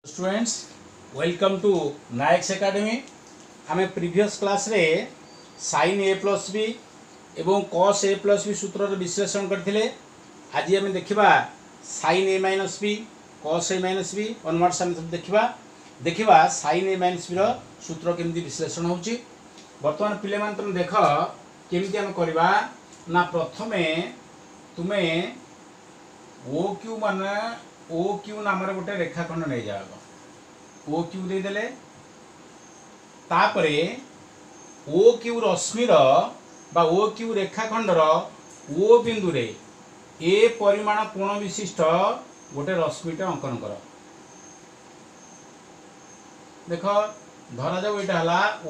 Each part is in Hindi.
Students welcome to Nayaks academy. आम प्रीवियस क्लास रे sin a प्लस बी एवं cos a प्लस बी सूत्र विश्लेषण करथिले। आज आम देखिबा sin a minus b cos a minus b onwards आम देखिबा sin a माइनस बी रो सूत्र केमती विश्लेषण होउची। वर्तमान पिले मान तुम देख केमती आम करबा ना प्रथमे तुमे ओ क्यू नाम गोटे रेखाखंड नहीं जाओ ओ क्यू दे देले तापरे ओ क्यू रश्मिर बा ओ क्यू रेखाखंडर ओ बिंदु रे ए परिमाण कोण विशिष्ट गोटे रश्मिटे अंकन कर। देख धरा जाऊ यहाँ ओ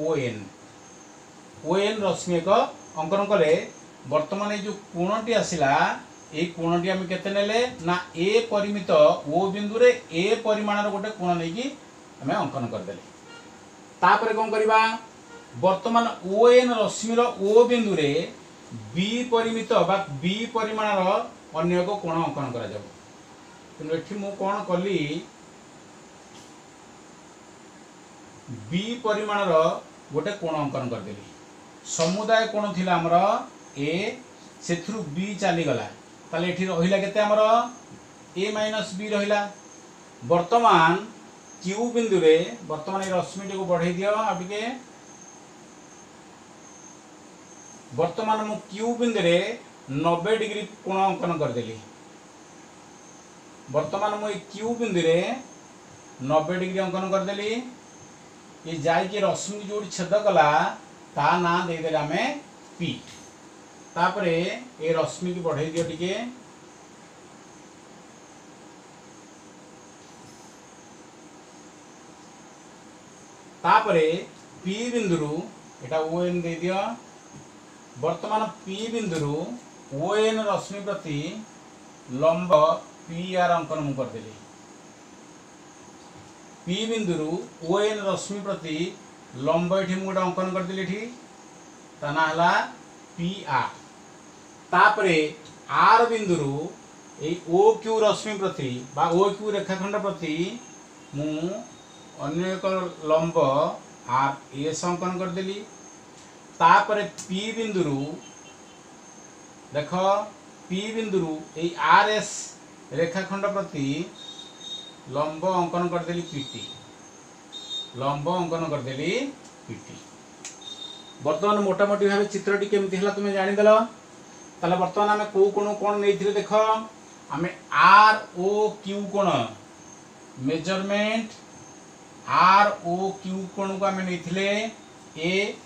एन रश्मि एक अंकन कले वर्तमान ये जो कोणटी आसला ये कोणटी आम केते नेले ना ए परिमित ओ बिंदु रे ए परिमाणर गोटे कोण नहीं आम अंकन करदेले। तापर कौन करबा वर्तमान ओ एन रश्मिर ओ बिंदु रे बी परिमित बा बी परिमाणर अन्य एक कोण अंकन करा जाऊ। तेणु एठी मु कोन कली बी परिमाणर गोटे कोण अंकन करदेली। समुदाय कोण थिला हमर ए सेथुरु बी चली गला ताले एठी रहिला केते हमर ए माइनस बी रहिला। वर्तमान क्यू बिंदु रे वर्तमान ए रश्मि को बढ़ाई दियो आबिके वर्तमान मु क्यू बिंदु रे 90 डिग्री कोण अंकन कर देली। वर्तमान मु क्यू बिंदु रे 90 डिग्री अंकन कर देली। ये जाई के रश्मि जोड़ी छेद कला ता ना दे देले आमे पी। तापरे ए रश्मि की बढ़ाई दियो टिके तापरे पी बिंदुरु एटा ओ एन दे दियो। वर्तमान पी बिंदुरु ओ एन रश्मि प्रति लंब पी आर अंकन मु कर देली। पी बिंदुरु ओ एन रश्मि प्रति लंब एठी मु गोटे अंकन कर देली। एठी ता ना हला पी आर। तापरे आर बिंदुरु ए ओ क्यू रश्मि प्रति बा ओ क्यू रेखाखंड प्रति मु अन्य एक लंब आर एस अंकन कर देली। तापरे पी बिंदुरु देख पी बिंदुरु ए आर एस रेखाखंड प्रति लंब अंकन कर देली पीटी। लंब अंकन कर देली पीटी। वर्तमान मोटामोटी भाव चित्रटी केमती हला तुमे जानि देलो। ताले वर्तमान आमे को कोण नैथिले देख आमे आर ओ क्यू कोण मेजरमेंट आर ओ क्यू कोण को आमे नैथिले ए।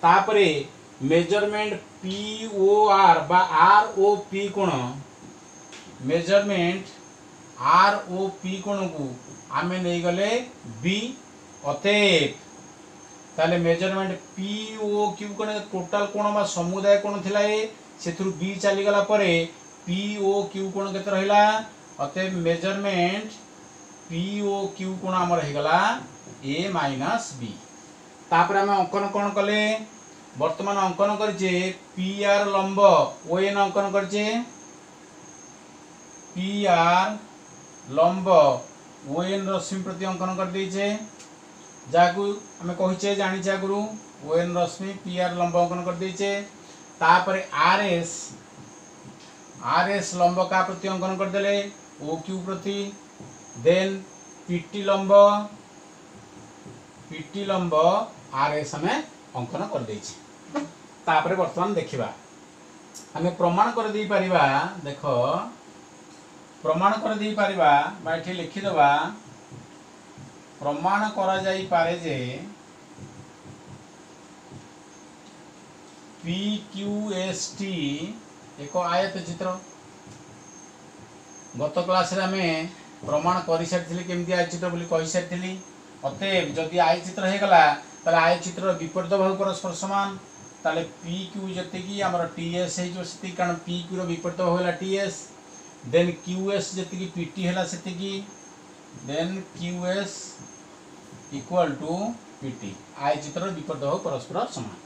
तापरे मेजरमेंट पी ओ आर बा आर ओ पी कोण मेजरमेंट आर ओ पी कोण को आमे नै गले बी। अतएव ताले मेजरमेंट पी ओ क्यू कोण टोटल कोण बा समुदाय कोण थिला ए सेथुरु बी चली गला परे पी ओ क्यू कोण केते रहिला। अतएव मेजरमेंट पी ओ क्यू कोण हमर हे गला ए माइनस बी। तापर हम अंकन कोण कले वर्तमान अंकन करजे पी आर लंब ओ एन अंकन करजे पी आर लंब ओ एन रश्मि प्रति अंकन कर देइछे जाकू हमें कहिछे जानिछे आगुरु ओ एन रश्मि पी आर लंब अंकन कर देइछे। तापर आर एस लंब का प्रति अंकन कर देले ओ क्यू प्रति। देन पीटी लंब आर एस हमें अंकन कर देइछे। तापर वर्तमान देखिबा हमें प्रमाण कर देई परिबा। देख प्रमाण कर देई परिबा बा एठी लिखि दबा प्रमाण करा जाई पारे J P Q S T एक आयत चित्र। गत क्लास रे हमें प्रमाण कर सारी केमती आय चित्र बोली कहि सारी। अतएव जदि आय चित्र हो गला ताले आय चित्र विपरीत भाव परस्पर समान ताले पी क्यू जति आमर टी एस हो कारण पी क्यू रो विपरीत भाव है T S. Then Q S जति पीटी है से then Q S equal to PT आय चित्र विपरीत भाव परस्पर समान।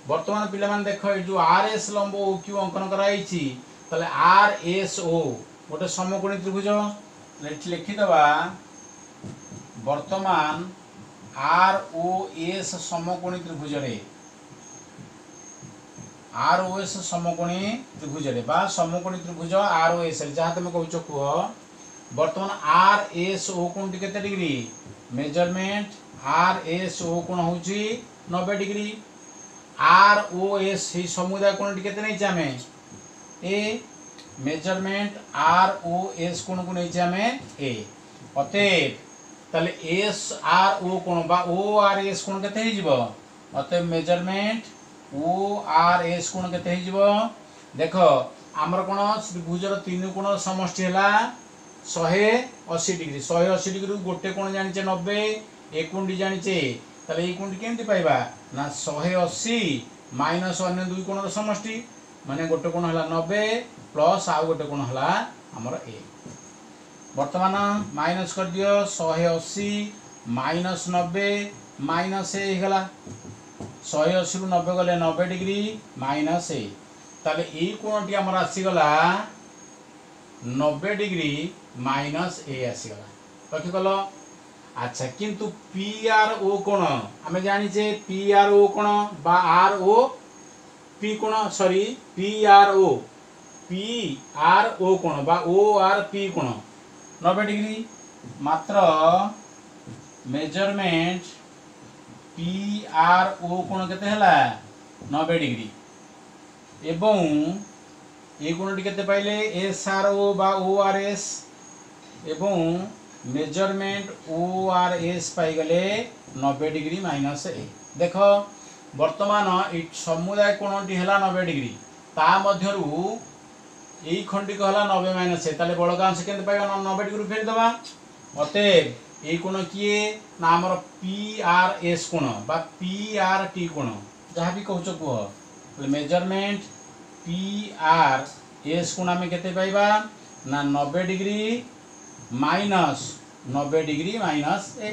वर्तमान पिला मान देख जो आर एस लंब ओ क्यू अंकन कराई आर एस ओ गोटे समकोणी त्रिभुज लिखिदबा वर्तमान आर ओ एस समकोणी त्रिभुज रे आर ओ एस समकोणी त्रिभुज रे बा समकोणी त्रिभुज आर ओ एस रे जहाँ तुम कहूच कह वर्तमान आर एस ओ कोण केते degree measurement R S O कोण होची 90 डिग्री आर ओ एस ही समुदाय कोण केते नै जामे ए मेजरमेंट आर ओ एस कोण को नै जामे ए अतएव ताले एस आर ओ कोण बा ओ आर एस कोण केते हे जिवो अतएव मेजरमेंट ओ आर एस कोण केते हे जिवो देखो हमर कोण त्रिभुजर तीन कोण समष्टि हला 180 डिग्री 180 डिग्री गोटे कोण जानिचे 90 एक कुंडी जानिचे ताले ए कुंडी केमति पाइबा ना 180 माइनस अन्य दुई कोणर समष्टि माने गोटे कोण हला 90 प्लस आ गोटे कोण हला हमर ए वर्तमान माइनस कर दियो 180 माइनस 90 माइनस ए गला 180 रु 90 गले 90 डिग्री माइनस ए ताले ए कोणटी हमर आसी गला 90 डिग्री माइनस ए आसी गला कथि कलो अच्छा किंतु पी आर ओ कोण हमें जानी जे पी आर ओ कोण बा आर ओ पी कोण सॉरी पी आर ओ कोण बा ओ आर पी कोण 90 डिग्री मात्र मेजरमेंट पी आर ओ कोण केते हला 90 डिग्री एवं ए कोणटी केते पाइले एस आर ओ बा ओ आर एस एवं मेजरमेंट ओ आर एस पाई गले 90 डिग्री माइनस ए देखो वर्तमान ए समुदाय कोणटी हला 90 डिग्री ता मध्यरु एई खंडी को हला 90 माइनस ए ताले बळगांश केते पाइबा 90 डिग्री फेर दबा अतएव ए कोण किए ना हमर पी आर एस कोण बा पी आर टी कोण जहाँ भी कहउछ को मेजरमेंट पी आर एस कोण हमें केते पाइबा ना 90 डिग्री माइनस 90 डिग्री माइनस ए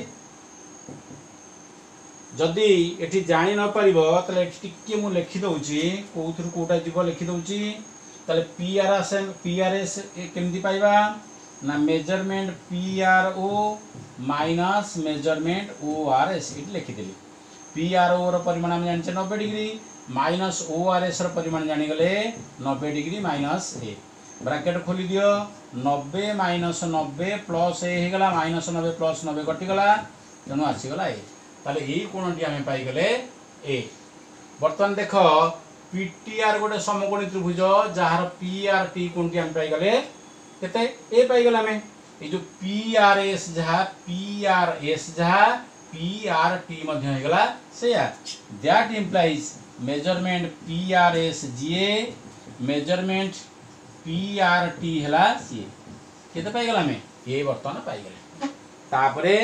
जदि एठी जानि न परिबो तले टिके मु लिखि दउची कोथुर कोटा जीव लिखि दउची तले पी आर एस केमदी पाइबा ना measurement P R O minus measurement O R S इट लिखि देली पी आर ओ रो परिमाण हम जानि 90 degree minus O R S रो परिमाण जानि गले 90 डिग्री माइनस ए ब्रैकेट खोली दियो 90 माइनस 90 प्लस ए हे गला माइनस 90 प्लस 90 कटि गला तेणु आसी गला ए ताले ए कोणटी हमें पाई गले ए वर्तमान देखो पीटीआर गोटे समकोणी त्रिभुज जहार पीआरटी कोणटी हम पाई गले केते ए पाई गला हमें ए जो पीआरएस जहा पीआरटी मध्य हे गला सेया दैट इंप्लाइज मेजरमेंट पीआरएस जीए मेजरमेंट पीआरटी हला सी केते पाई गला हमें ए वर्तमान पाई गले तापरे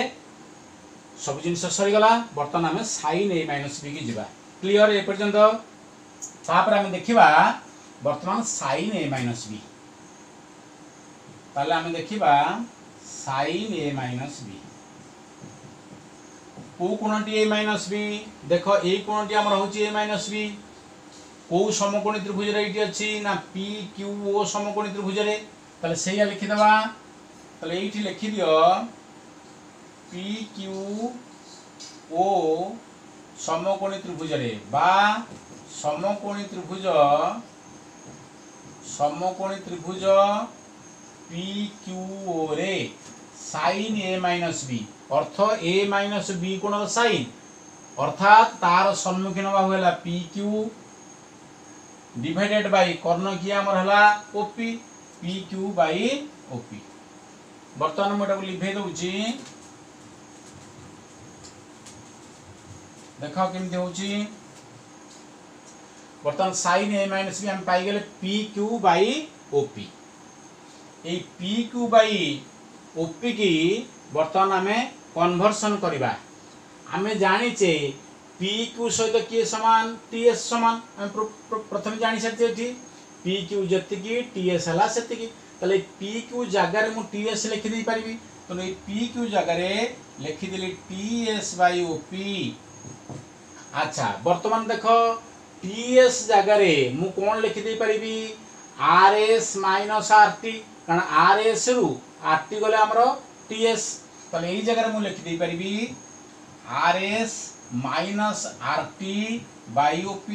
सब जिनस सरी गला वर्तमान हमें sin a - b की जिबा क्लियर ए पर्यंत तापर हमें देखिबा वर्तमान sin a - b ताले हमें देखिबा sin a - b को कोणटी a - b देखो ए कोणटी हमर होची a - b को समकोणी त्रिभुज रे इटी अछि ना पी क्यू ओ समकोणी त्रिभुज रे ताले सेया लिखि दबा ताले एठी लिखि दियो पी क्यू ओ समकोणी त्रिभुज रे बा समकोणी त्रिभुज पी क्यू ओ रे sin a - b earth a - b कोण sin अर्थात तार सम्मुखीन बा होला पी क्यू डिवाइडेड बाय कर्ण किया हमर हला OP P Q by OP वर्तमान मोटा लिखै दउची देखो केमति होची वर्तमान sin a - b हम पाई गेले पी क्यू बाय ओपी ए पी क्यू बाय ओपी की वर्तमान हमें कन्वर्सन करबा हमें जानिचे पी क्यू सहित किए समान टीएस समान हम प्रथम जानि सकते थी पी क्यू जति की टीएस हला सेति की तले पी क्यू जगह रे मु टीएस लिखि दे परबी तो ए पी क्यू जगह रे लिखि देली टीएस बाय ओपी अच्छा वर्तमान देखो टीएस जगह रे मु कोन लिखि दे परबी आरएस - आरटी कारण आरएस रु आरटी गले हमरो टीएस ताले एई जगह मु लिखि दे परिबी RS minus RT by OP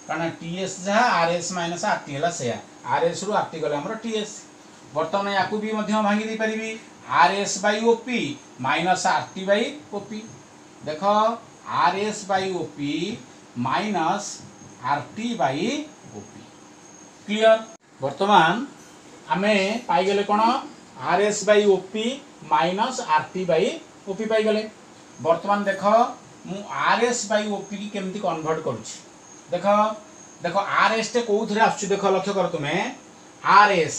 कारण TS जहा RS माइनस RT हला सेया RS रु RT गले हमर TS वर्तमान याकू भी मध्य भांगी दे परिबी RS बाई OP minus RT by OP देखो RS बाई OP minus RT by OP clear वर्तमान आमे पाई गले कोन RS बाई OP minus RT by OP पाई गले वर्तमान देखो मु RS बाई OP की केमती कन्वर्ट करूची देखो देखो RS टे कोउथरे आसुची देखो लक्ष्य कर तुमे RS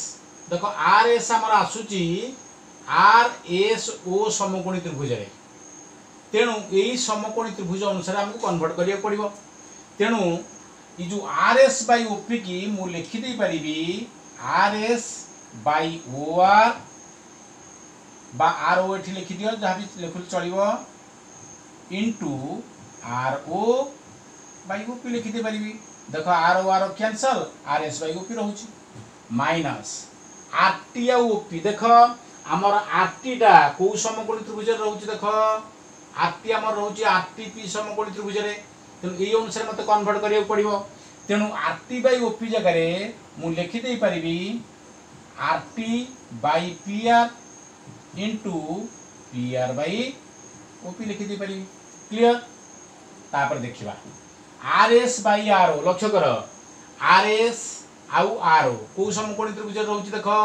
देखो RS हमर आसुची RSO समकोणी त्रिभुज रे तेणु एई समकोणी त्रिभुज अनुसार हमको कन्वर्ट करिया पड़िबो तेणु ई जो RS बाई OP की मु लिखि दे परिबी RS बाई OR बा RO एठी लिखि दियो जहा भी लिखुल चलिबो इनटू RO बाई OP लिखि दे परिबी देखो RO कैंसल RS बाई OP रहउची माइनस RT आ OP देखो हमर RT टा को समकोणी त्रिभुज रे रहउची देखो RT हमर रहउची RTP समकोणी त्रिभुज रे तेणु एई अनुसार मते कन्वर्ट करिया पड़िबो तेणु RT बाई OP जगह रे मु लिखि दे परिबी RT by PR into PR by OP लिखि दे परिबी क्लियर तापर देखिबा RS बाई RO लक्ष्य कर RS आउ RO को समकोणी त्रिभुज रे रहउची देखो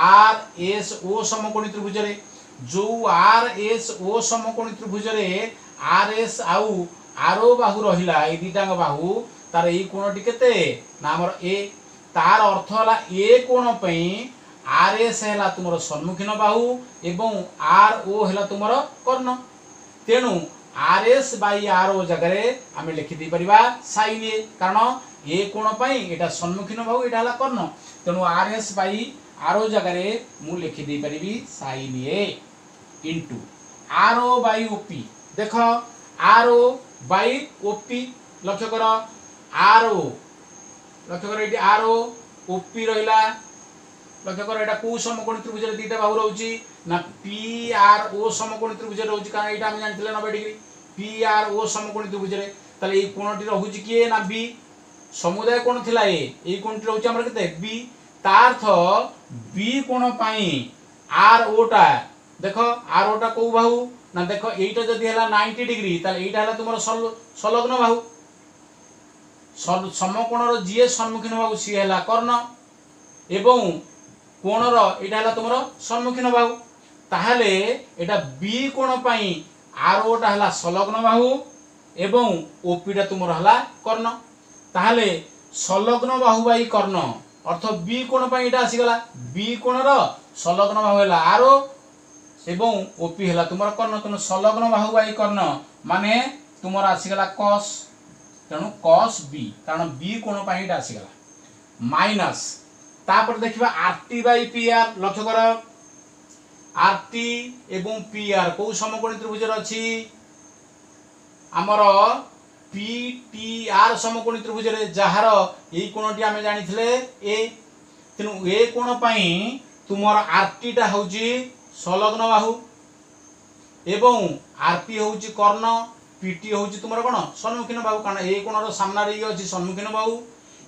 RSO समकोणी त्रिभुज रे जो RSO समकोणी त्रिभुज रे RS आउ RO बाहु रहिला ए दिटांग बाहु तार ए कोणटी केते ना हमर ए तार अर्थ हला ए कोण पई RS हैला तुमरो सम्मुखीन बाहु एवं RO हैला तुमरो कर्ण तेणु RS बाई RO जगह रे आमे लिखि दी परिबा sin A कारण ए कोण पई एटा सम्मुखीन बाहु एटा हला कर्ण तेणु RS बाई RO जगह रे मु लिखि दी परिबी sin A इनटू RO बाई OP देखो RO बाई OP लक्ष्य कर RO लक्ष्य कर एटी RO OP रहिला लक्ष्य कर एटा को समकोणी त्रिभुज रे दीटा बाहु रहउची ना PRO समकोणी त्रिभुज रे रहउची कारण एटा हम जानथिले 90 डिग्री PRO समकोणी त्रिभुज रे ताले ए कोणटी रहउची के ना B समुदाय कोण थिला ए कोणटी रहउची हमर केते B तार्थ B कोण पई RO टा देखो RO टा को बाहु ना देखो एटा जदी हला 90 डिग्री ताले एटा हला तुमरो संलग्न बाहु समकोण रो जे सम्मुखीन बाहु सी हला कर्ण एवं कोण रो एटा हला तुमरो सम्मुखीन बाहु ताहाले एटा B कोण पई RO टा हला संलग्न बाहु एवं OP टा तुमरो हला कर्ण ताहाले संलग्न बाहु बाई कर्ण अर्थ B कोण पई एटा आसी गला B कोण रो संलग्न बाहु हला RO एवं OP हला तुमरो कर्ण तनो संलग्न बाहु बाई कर्ण माने तुमरो आसी गला cos तेणु cos B कारण B कोण पई एटा आसी गला माइनस तापर देखिबा RT बाई PR लक्ष्य कर RT एवं PR को समकोणी त्रिभुज रे अछि हमरो PTR समकोणी त्रिभुज रे जहार एई कोणटी आमे जानिथिले A तेनु A कोण पई तुमर RT टा होउची संलग्न बाहु एवं RP होउची कर्ण PT होउची तुमर कोन सम्मुखीन बाहु कारण ए कोण रो सामना रे अछि सम्मुखीन बाहु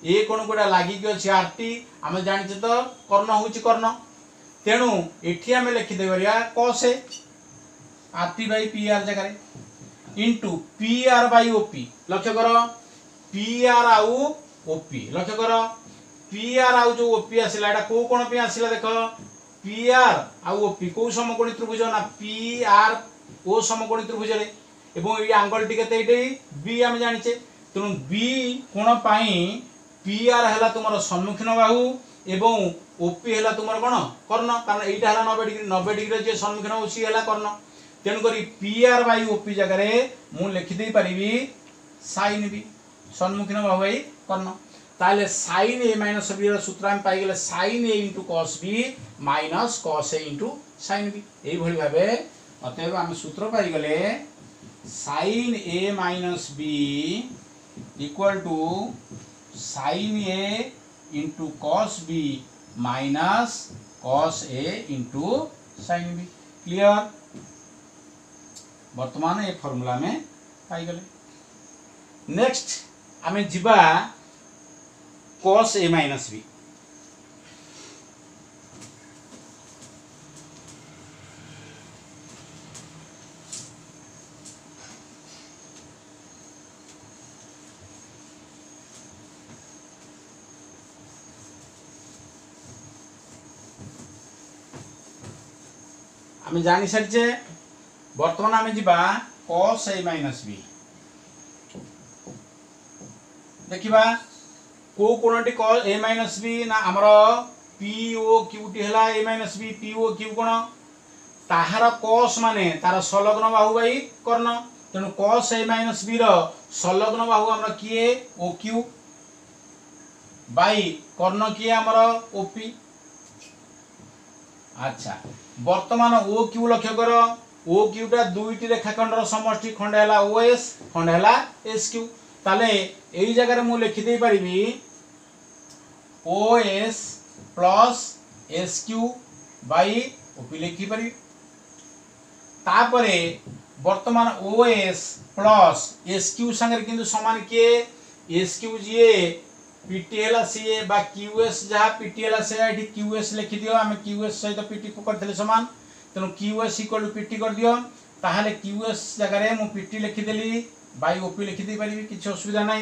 ए कोण कोडा लागि कि अछि RT आमे जानिछे तो कर्ण होउची कर्ण तेणु एठी आमे लिखि Deoria cos A RT by PR जगह रे इनटू PR बाई OP लक्ष्य करो PR आउ OP लक्ष्य करो PR आउ जो OP आसिला एटा को कोन पे आसिला देखो PR आउ OP को समकोणी त्रिभुज ना PR ओ समकोणी त्रिभुज रे एवं ए एंगल टी केते एटे B आमे जानिछे तेणु B कोन पई PR हला तुमरो सम्मुखीन बाहु एवं OP हला तुमरो कोन कर्ण कारण एटा हला 90 डिग्री जे सम्मुखीन होसी हला कर्ण तेणु करी PR बाई OP जगह रे मु लिखि दे परिबी sin B सम्मुखीन बाहु बाई कर्ण ताले sin A माइनस B रो सूत्र हम पाई गेले sin A * cos B minus cos A * sin B एई भली भाबे अतएव हम सूत्र पाई गेले sin A minus B equal to sin A * cos B minus cos A * sin B clear वर्तमान ये फॉर्मूला में पाई गले। नेक्स्ट आमे जिबा cos a माइनस b। आमे जानी सारिचे वर्तमान आमे जिबा cos a माइनस b। देखिबा को कोनटी cos a माइनस b ना हमर PO Q टी हला a minus b PO Q कोन ताहार cos माने तार संलग्न बाहु बाई कर्ण तेनु cos a माइनस b रो संलग्न बाहु हमर किए OQ बाई कर्ण किए हमर OP। अच्छा वर्तमान OQ लक्ष्य कर OQ टा दुईटी रेखाखंडर समष्टि खंड हैला OS खंड हैला SQ ताले एई जगह रे मु लिखि दे परिबी OS plus SQ by OP लिखि परिबी। तापरे वर्तमान OS प्लस SQ संगे किंतु समान के SQ जे PT हैला सीए बा QS जहा PT हैला से एठी QS लिखि दियो आमे QS सहित PT को करथले समान तेनु QS इक्वल टू PT कर दियो ताहाले QS जगह रे मु PT लिखि देली बाई OP लिखि दे परिबी किछ असुविधा नै।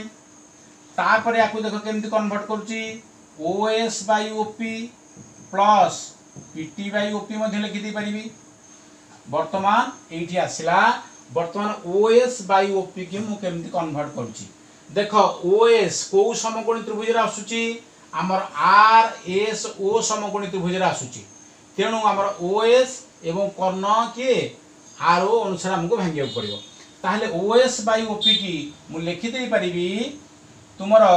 तापरे आकु देखो केमति कन्वर्ट करूची OS by OP plus PT by OP मध्ये लिखि दे परिबी। वर्तमान एठी आसिला वर्तमान OS बाई OP के मु केमति कन्वर्ट करूची देखो OS को समकोणी त्रिभुज रे आसुची हमर RSO समकोणी त्रिभुज रे आसुची तेनु हमर OS एवं कर्ण के RO अनुसार हमको भांगियो पड़िबो ताहले OS बाई OP की मु लिखि दे परिबी तुमरो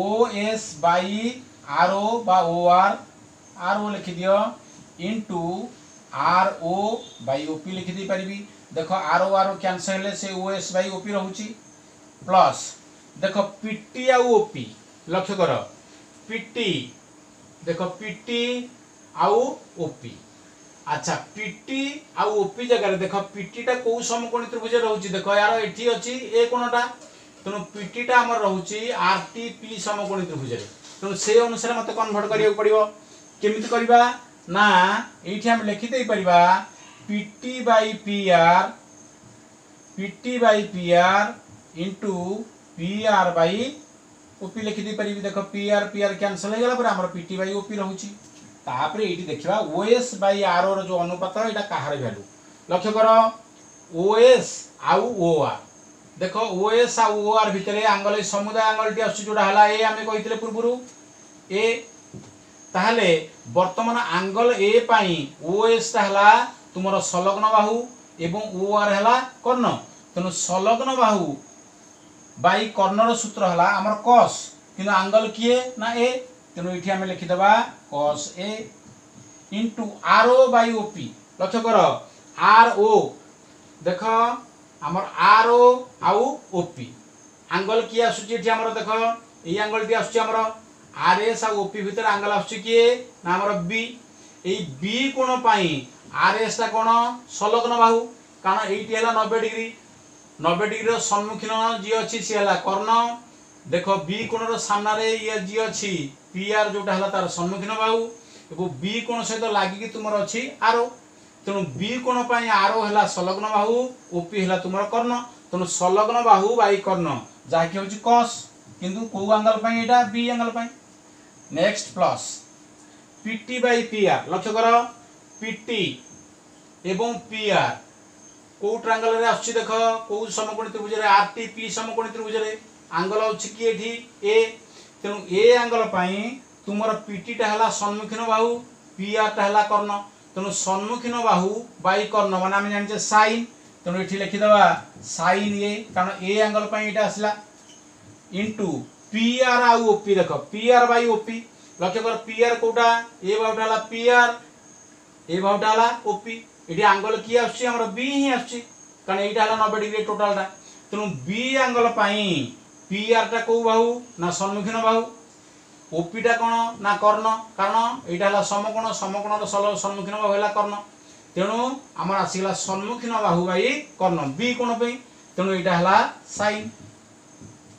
OS बाई RO बा OR RO लिखि दियो इनटू RO बाई OP लिखि दे परिबी। देखो RO कैंसिल हेले से OS बाई OP रहूची प्लस देखो PT आ OP लक्ष्य कर PT देखो PT आउ OP। अच्छा PT आउ OP जगह देखो PT टा को समकोणी त्रिभुज रहउची देखो यार एठी अछि ए कोणटा तनो PT टा हमर रहउची RTP समकोणी त्रिभुज रे तनो से अनुसार मते कन्वर्ट करियो पड़िबो केमिति करबा ना एठी हम लिखि देई परिबा PT by PR into PR by OP लिखि दे परिबी। देखो PR कैंसिल हो गला पर हमर PT बाई OP रहउची तापरे एठी देखिबा OS बाई RO रो जो अनुपात एटा काहार वैल्यू लक्ष्य करो OS आउ OR देखो OS आउ OR भितरे एंगल समुदाय एंगल टी आसु जोडा हला ए हमें कहितले पूर्वरु ए ताहले वर्तमान एंगल ए पाई OS ता हला तुमरो संलग्न बाहु एवं OR हला कर्ण तनो संलग्न बाहु बाई कर्णर सूत्र हला हमर cos किनो एंगल किए ना ए तेनो इठी हमें लिखि दबा cos a इनटू RO बाई OP लक्ष्य करो RO देखो हमर RO आउ OP एंगल किए आसुची इठी हमर देखो ए एंगल टी आसुची हमर RS आउ OP भीतर एंगल आसुची किए ना हमर B ए B कोण पाई RS ता कोण संलग्न बाहु कारण एठी हला 90 डिग्री 90 डिग्री रो सम्मुखीन जी अछि से हला कर्ण देखो B कोण रो सामना रे ये जी अछि PR जोटा हला तार सम्मुखीन बाहु एबो B कोण सहित लागि कि तुमर अछि RO तेनु B कोण पई RO हला संलग्न बाहु OP हला तुमर कर्ण तेनु संलग्न बाहु बाई कर्ण जा कि होछि cos किंतु को एंगल पई एटा B एंगल पई। Next plus PT by PR लक्ष्य करो PT एवं PR को ट्रायंगल रे आछि देखो को समकोणी त्रिभुज रे RTP समकोणी त्रिभुज रे एंगल अछि कि एठी A तेनु A एंगल पई तुमर PT टा हला सम्मुखीन बाहु PR टा हला कर्ण तेनु सम्मुखीन बाहु बाई कर्ण माने हम जानि जे sin तेनु एठी लिखि दबा sin A कारण A एंगल पई एटा आसला इनटू PR आ OP देखो PR बाई OP लक्ष्य कर PR कोटा A बाउटा हला PR A बाउटा हला OP एठी एंगल की आछि हमर B ही आछि कारण एटा हला 90 डिग्री टोटल टा तेनु B एंगल पई PR टा को बाहु ना सम्मुखीन बाहु OP टा कोन ना कर्ण कारण एटा हला समकोण रो सम्मुखीन बाहु हला कर्ण तेणु आमर आसीगला सम्मुखीन बाहु बाई कर्ण बी कोण पे तेणु एटा हला sine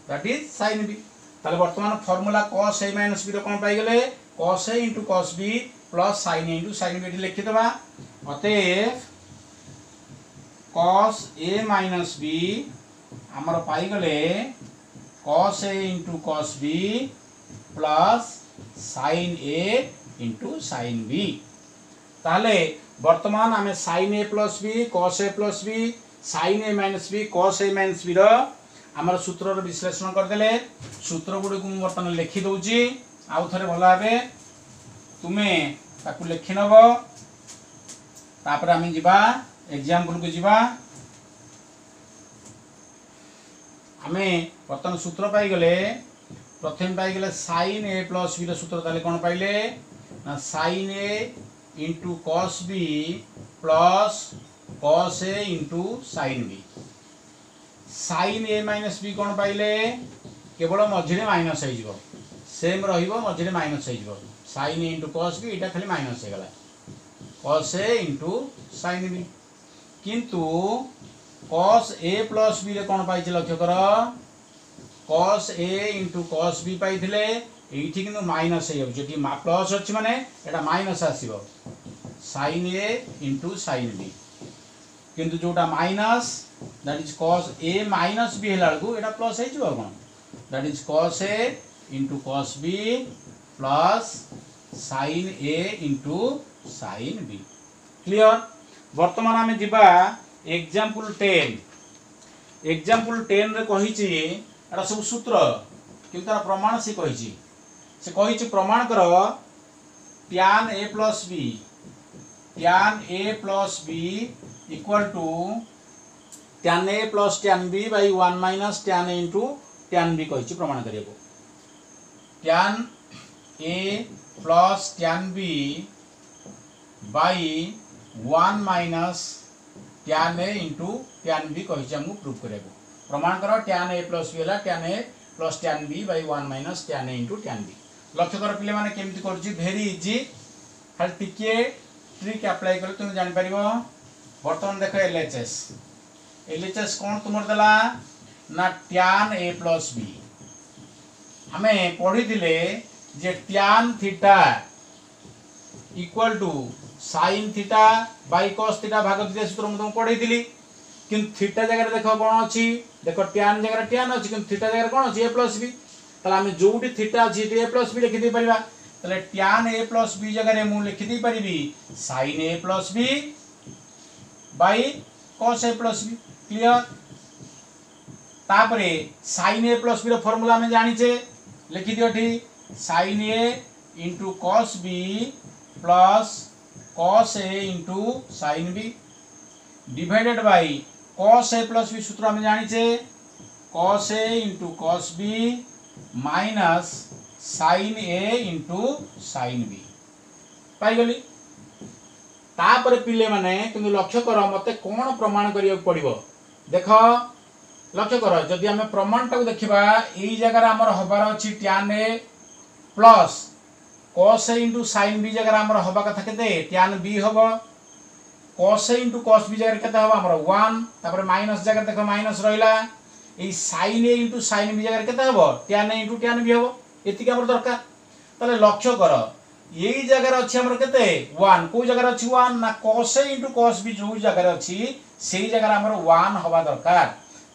that is sine B ताले वर्तमान फार्मूला cos a - b रो कोन पाई गेले cos a * cos b plus sin a * sin b एटी लिखि दबा अतएव cos a - b हमर पाई गेले cos a * cos b plus sin a * sin b ताले वर्तमान आमे sin a + b cos a + b sin a - b cos a - b रो हमर सूत्र रो विश्लेषण कर देले सूत्र गुडी को वर्तमान लिखि दउची आउ थरे भला भाबे तुमे ताकू लिखि नबो तापर आमे जिबा एग्जांपल को जिबा आमे वर्तमान सूत्र पाई गेले प्रथम पाई गेले sin a + b रो सूत्र ताले कोन पाइले ना sin a * cos b plus cos a * sin b sin a - b कोन पाइले केवल मझिरे माइनस हो जिवो सेम रहिबो मझिरे माइनस हो जिवो sin a * cos b एटा खाली माइनस हो गला cos a * sin b किंतु cos a + b रे कोन पाइछ लक्ष्य कर cos a * cos b पाइथिले एठी किंतु माइनस हो जेटी प्लस अछि माने एटा माइनस आसीबो sin a * sin b किंतु जोटा minus that is cos a - b हेला को एटा प्लस हे जिवो कोन that is cos a * cos b plus sin a * sin b clear वर्तमान आमे जिबा एग्जांपल 10 रे कहिची एटा सब सूत्र किंतु तार प्रमाण से कहिची प्रमाण कर tan a + b equal to tan a + tan b by 1 - tan a * tan b कहिची प्रमाण करियो tan a + tan b by 1 - tan a * tan b कहिची हमहु प्रूव करियो प्रमाण करो tan a + b होला tan a + tan b by 1 - tan a * tan b लक्ष्य कर पिले माने केमति करछि वेरी इजी खाली टिके ट्रिक अप्लाई कर तुम जानि परिबो वर्तमान देखो LHS कोन तुमर दला ना tan a + b हमें पढ़ी दिले जे tan theta equal to sin theta by cos theta भाग दिले सूत्र हम तुम पढ़ी दिली किंतु थीटा जगह देखो कोन अछि देखो tan जगह tan अछि किंतु थीटा जगह कोन अछि a + b तला हमें जोटी थीटा अछि a + b लिखि दे परिबा तले tan a + b जगह रे मु लिखि दे परिबी sin a + b by cos a + b clear तापरे sin a + b रो फार्मूला में जानि छे लिखि दियो ठी sin a * cos b plus cos a * sin b divided bye cos a + b सूत्र में जानि छे cos a * cos b minus sin a * sin b पाई गली तापर पिले माने किंतु लक्ष्य करो मते कोन प्रमाण करियो पड़िबो देखो लक्ष्य करो जदि हमें प्रमाण टाको देखिबा एई जगह हमर हबार अछि tan a plus cos a * sin b जगह हमर हबा कथा केते tan b हबो cos a * cos b जगह केते हबो हमर 1 तापर माइनस जगह देखो माइनस रहिला ए sin a * sin b जगह केते हबो tan a * tan b हबो एति के हमर दरकार तले लक्ष्य करो यही जगह अछि हमर केते 1 को जगह अछि 1 ना cos a * cos b जो जगह अछि सेही जगह हमर 1 हबा दरकार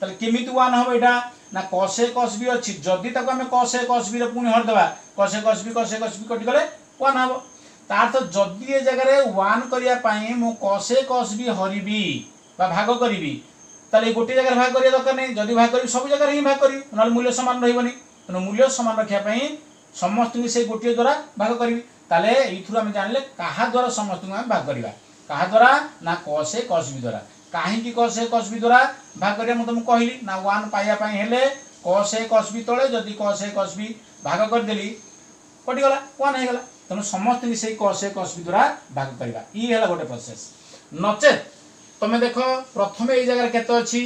तले केमिति 1 हबो एटा ना cos a cos b अछि जदी तक हम cos a cos b रे पुनी हर देबा cos a cos b कटि गले 1 हबो तार तो जदी ए जगह रे 1 करिया पई मु cos a cos b हरिबी बा भाग करिवि तले गोटी जगह भाग करिया दरकार नै जदी भाग करि सब जगह रे भाग करि नल मूल्य समान रहइबनी तनो मूल्य समान रखिया पई समस्त से गोटी द्वारा भाग करिवि ताले इथुरा हम जानले काहा द्वारा समस्त हम भाग करिवा काहा द्वारा ना cos a cos b द्वारा काहे की cos a cos b द्वारा भाग करिया म तुम कहली ना 1 पाइया पई हेले cos a cos b तळे जदी cos a cos b भाग कर देली कटि गला 1 हे गला तनो समस्त से cos a cos b द्वारा भाग करिवा ई हेला गोटे प्रोसेस नचे तमे देखो प्रथमे ए जगह केते अछि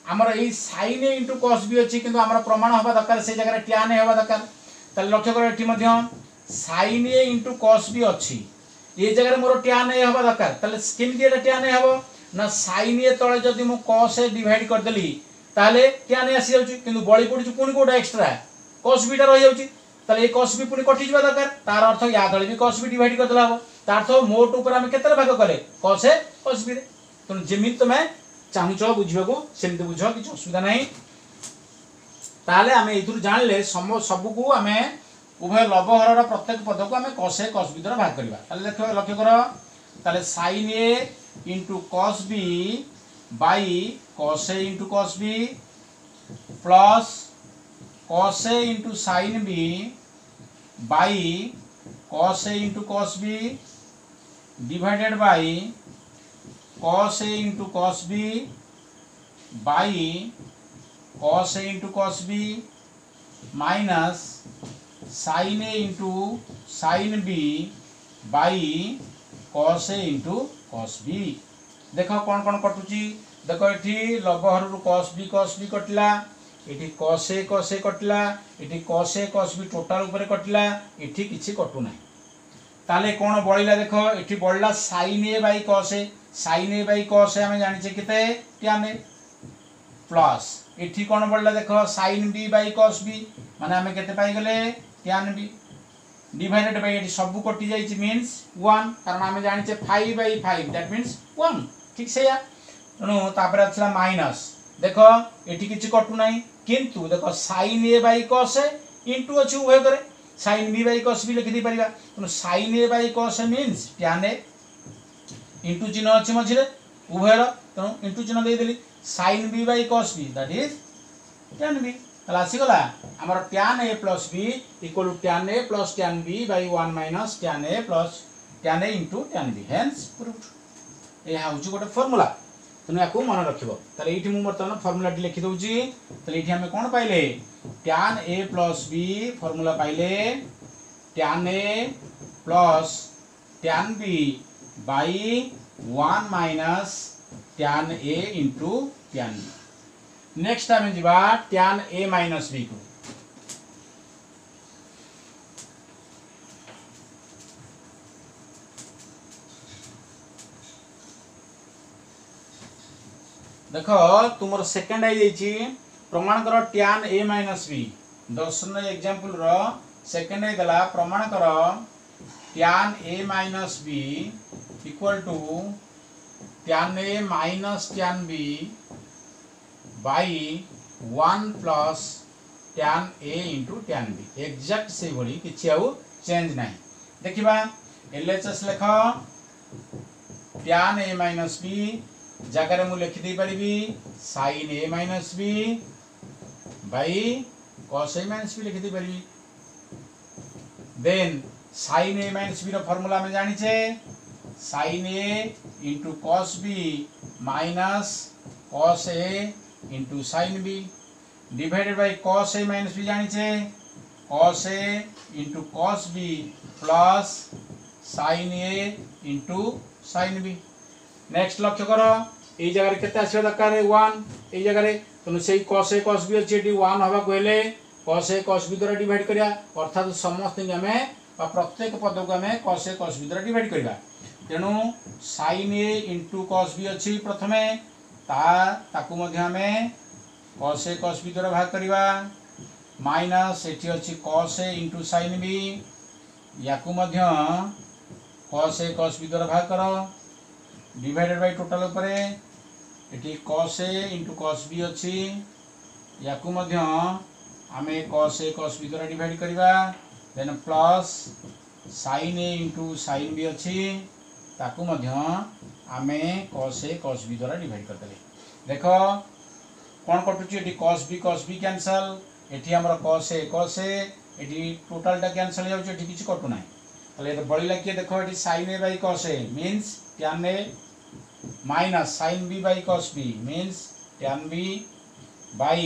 हमर ए sin a * cos b अछि किंतु हमर प्रमाण होबा दरकार से जगह tan a होबा दरकार तले लक्ष्य कर एठी मध्य sin a * cos b अछि ये जगह मोर tan a हवा दरकार ताले केमती एटा tan a हबो ना sin a तळे जदि मु cos a डिवाइड कर देली ताले tan a आसी जाउची किंतु बळी पडुची पुनी कोडा एक्स्ट्रा cos b टा रहि जाउची ताले ए cos b पुनी कटि जबा दरकार तार अर्थ या तळे भी cos b डिवाइड कर देला हबो तार अर्थ मोट ऊपर हम केतरे भाग कले cos a cos b रे तन जेमित तमे चाहूछ बुझिबाको सेमते बुझ कि असुविधा नहीं ताले आमे इथुर जानले सब को आमे उभय लबहरर प्रत्येक पद को आमे cos a cos b द्वारा भाग करबा ताले देखो लक्ष्य करो ताले sin a into cos b by cos a into cos b plus cos a into sin b by cos a into cos b divided by cos a into cos b by cos a into cos b minus sin a into sin b by cos a into cos b देखो कौन कौन कटुची देखो एठी लबहर रु cos b कटला एठी cos a कटला एठी cos a cos b total ऊपर कटला एठी किछि कटु नाही ताले कोन बळिला देखो एठी बळला sin a by cos a हमें जानि छै केते tan a प्लस एठी कोन बळला देखो sin b by cos b माने हमें केते पाई गेले tan b divided by eighty सब कटि जाई छि मींस 1 कारण हमें जानि छै 5 by 5 दैट मींस 1 ठीक से या तनो तापर अछला माइनस देखो एटी किछि कटु नाही किंतु देखो sin a by cos a into अछि उभय करे sin b by cos b लिखि दी परिबा तनो sin a by cos a means tan a into चिन्ह अछि मझिरे उभयर तनो इनटू चिन्ह देई देली sin b by cos b that is tan b तला आसी गला हमर tan a plus b equal to tan a plus tan b by 1 minus tan a plus tan a into tan b hence proved ए हाउची गोटे फार्मूला तने याकू मन रखिबो तले एठी मु बर्तमान फार्मूला टी लिखि दउची तले एठी हमें कोन पाइले tan a plus b formula पाइले tan a plus tan b by 1 minus tan a into tan b next time जीवा tan a minus b को देखो तुमर सेकंड आई जाईची प्रमाण करो tan a minus b 10 न एग्जांपल रो सेकंड आई गला प्रमाण करो tan a minus b equal to tan a minus tan b by 1 plus tan a into tan b exact से भली किछि आउ चेंज नाही देखिबा LHS लेख tan a minus b जगह रे मु लिखि दे परिबी sin a minus b by cos a minus b लिखि दे परिबी then sin a minus b रो फार्मूला में जानि छे sin a into cos b minus cos a into sin b divided by cos a minus b जानि छे cos a into cos b plus sin a into sin b next लक्ष्य करो ए जगह रे केते आसी दरकार 1 ए जगह रे तनु सेही cos a cos b अछि एटी 1 हबा कहले cos a cos b द्वारा डिवाइड करिया अर्थात समस्त हमें प्रत्येक पद को हमें cos a cos b द्वारा डिवाइड करिया तेनु sin a into cos b अछि प्रथमे ताकू मध्य हमें cos a cos b द्वारा भाग करिवा माइनस एठी अछि cos a into sin b याकू Madhya cos a cos b द्वारा भाग करो डिवाइडेड बाय टोटल ऊपर एठी cos a into cos b अछि याकू मध्य हमें cos a cos b द्वारा डिवाइड करिवा then plus sin a into sin b अछि ताकू मध्य आमे cos a cos b द्वारा डिवाइड कर देले देखो कोन कटुची एठी cos b कैंसल एठी हमर cos a एठी टोटल टा कैंसल हो जाउची एठी किछि कटु नाही तले तो बळिला के देखो एठी sin a by cos a means tan a minus sin b by cos b means tan b by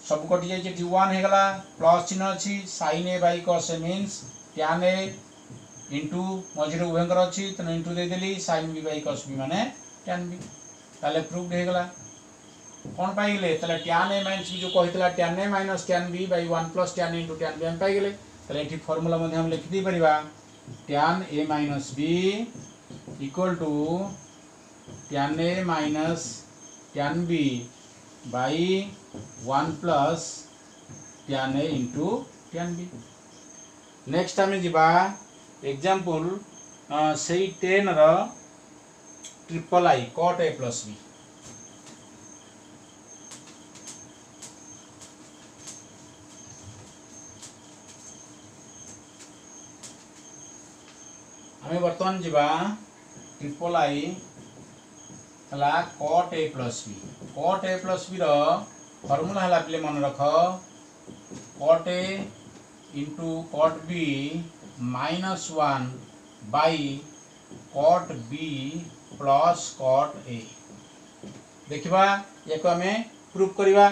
सब कटि जाय एठी 1 हे गला प्लस चिन्ह अछि sin a by cos a means tan a into मझिरे उभयंकर अछि त into they Delhi sin b by cos b माने tan b ताले प्रूव्ड हे गला कोन पाई गेले ताले tan a minus b जो कहितला tan a minus tan b by 1 plus tan a into tan b हम पाई गेले ताले एठी फार्मूला मध्ये हम लिखि दी परिबा tan a minus b equal to tan a minus tan b by 1 plus tan a into tan b। Next आम जा एग्जांपल से 10 रो triple i cot a plus b। आम बर्तमान जा ट्रिपल आई है cot a plus b। cot a plus b रो फॉर्मूला है पे मन रख cot a into cot b minus 1 by cot b plus cot a। देखा या आम प्रूफ करवा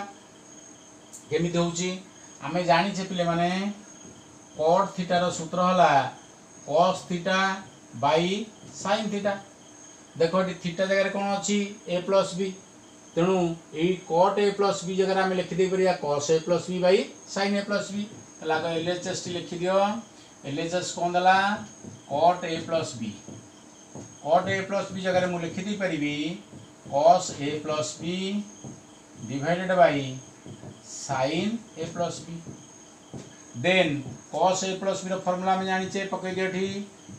केमी होची आम जाने पिले माने cot थीटार सूत्र है cos theta by sin theta. देखो ये थीटा जगह कौन अच्छी a प्लस बी तेणु यही cot a प्लस बी जगह आम लिखिदे पार cos a plus B by sin a plus B. LHS टी लिखि दियो LHS कौन दला cot a plus B. cot a plus B जगह मुझे लिखि दी परिबी cos a plus B divided by sin a plus B. Then cos a plus B रो फार्मूला में जानिचे पकई दियो ठी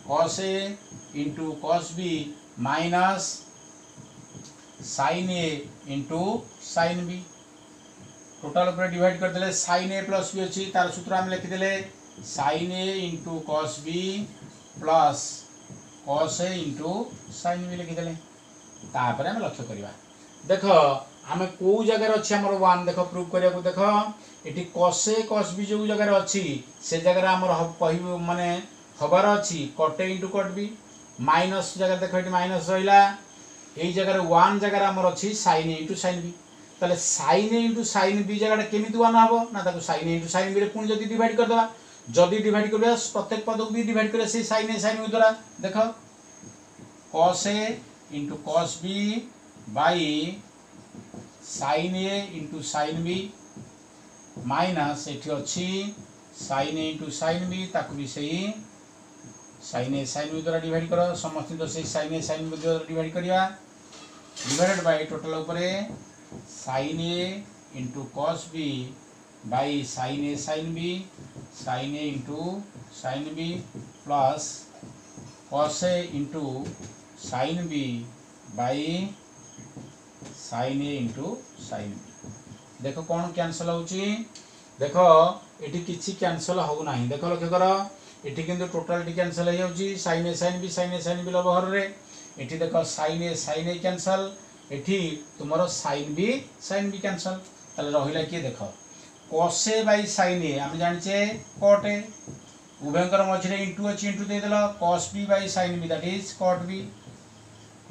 cos a into cos b minus sin a into sin b। Total ऊपर डिवाइड कर देले sin a प्लस b अच्छी तार सूत्र आम लिखिदे sin a into cos b plus cos a into sin b लिखिदे तापर आम लक्ष्य करवा। देख आम कौ जगह अच्छी आमर 1 देख प्रूफ करने को देख ये cos a cos b जो जगह अच्छी से जगह आमर माने हबार अच्छी cot a into cot b minus जगह देख ये माइनस रहा यही जगह 1 जगह आमर अच्छी sin a into sin b। ताले sin a into sin b जगह केमी वन हम ना sin a into sin b पुणी जब डिवाइड करदे जदि डिवाइड कर प्रत्येक पद को भी डिवाइड कर sin a sin b द्वारा देख cos a into cos b by sin a into sin b minus ये अच्छी sin a into sin b ताकू भी सही sin a sin b द्वारा डिवाइड कर समस्त तो सही sin a sin b द्वारा डिवाइड करिया डिवाइडेड बाय टोटल ऊपर sin a into cos b by sin a sin b into sin b plus cos a into sin b by sin a into sin b। देखो कौन कैंसल होची देख ये किसी कैंसल हो ना देख लक्ष्य कर ये किंतु टोटाल कैंसल हो जाऊँगी sin a sin b लबहर रे ये देख sin a कैंसल एठी तुमरो sin b कैंसल ताले रहिला कि देख cos a by sin a हम जानिचे cot a उभयंकर मझे इंटू अच्छी इंटू दे देला cos b by sin b that is cot b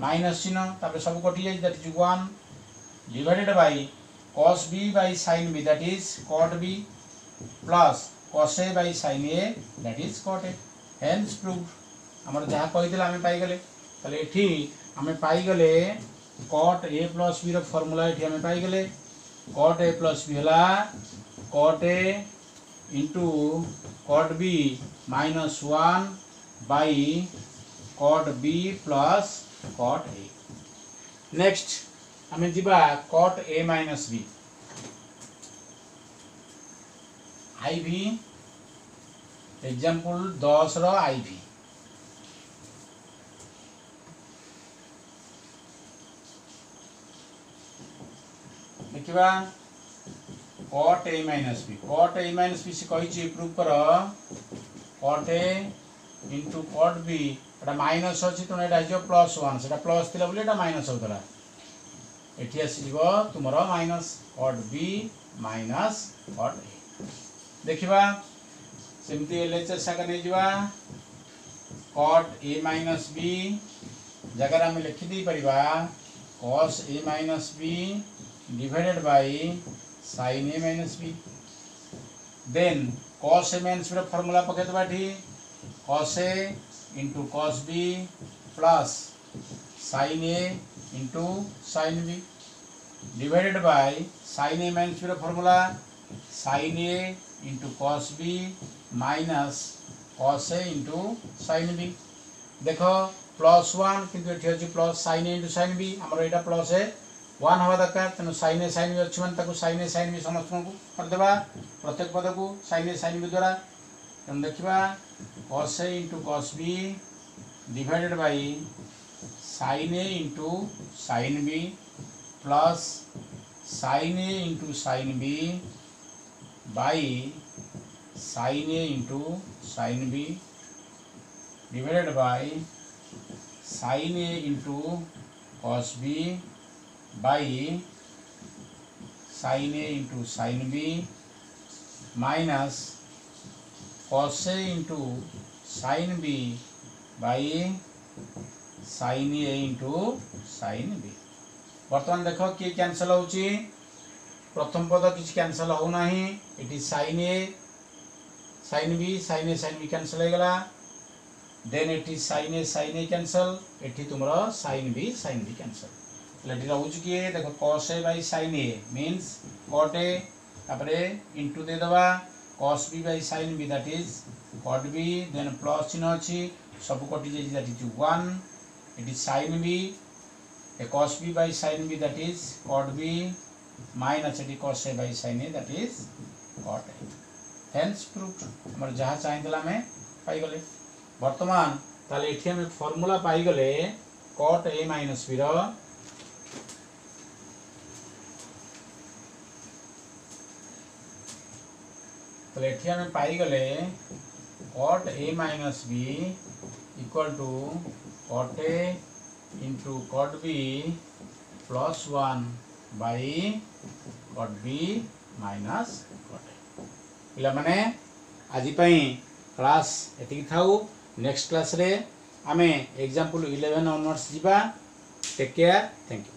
minus चिन्ह तापर सब कटि जाय that is 1 divided by cos b by sin b that is cot b plus cos a by sin a that is cot a। Hence proof हमर जहा कहिदिला हम पाई गले ताले एठी हम पाई गले cot a प्लस b रो फार्मूला एठी हम पाई गले cot a प्लस b हला cot a into cot b minus 1 by cot b plus cot a। Next हमें जीवा cot a minus b IV example 10 रो IV देखिबा cot a माइनस b से कहि प्रूव कर cot a into cot b एटा माइनस अछि तो एटा जो प्लस 1 सेटा प्लस थिला बोले एटा माइनस होतला एठी आसीबो तुमरो minus cot b minus cot a। देखिबा सेमती LHS साका नै जिबा cot a माइनस b जगह हम लिखि दी परिबा cos a minus b divided by sin a minus b। Then cos a minus b formula पके दबा ठी cos a into cos b plus sin a into sin b divided by sin a minus b formula sin a into cos b minus cos A into sin B देख +1 किंतु एठी अछि plus sin A into sin B हमर एटा प्लस ए 1 हवा दरकार तेनु sin A sin B अछि मन ताको sin A sin B समस्त को कर देबा प्रत्येक पद को sin A sin B द्वारा तेनु देखिबा cos A into cos B divided by sin A into sin B plus sin A into sin B by sin A into sin B divided by sin A into cos B by sin A into sin B minus cos A into sin B by sin A into sin B बर्तमान देख कि कैंसल होची प्रथम पद किछ कैंसल हो नाही इटी sin A sin B cancel हो गला देन एटी sin A कैंसल एटी तुमरा sin B कैंसल लेटी रहउछ कि देखो cos A by sin A means cot A तापरे इनटू दे दबा cos B by sin B that is cot B then plus चिन्ह अछि सब कटि जे दैट इज 1 एटी sin B a cos B by sin B that is cot B minus eighty cos A by sin A that is cot A hence proved हमर जहा चाहिए दिला में पाई गले वर्तमान ताले एठी हम एक फार्मूला पाई गले cot A minus B रो ताले एठी हम पाई गले cot A minus B equal to cot A into cot B plus 1 by cot B minus cot A पिला माने आजि पई क्लास एति थाउ नेक्स्ट क्लास रे आमे एग्जांपल 11 ऑनवर्ड्स जीवा टेक केयर थैंक यू।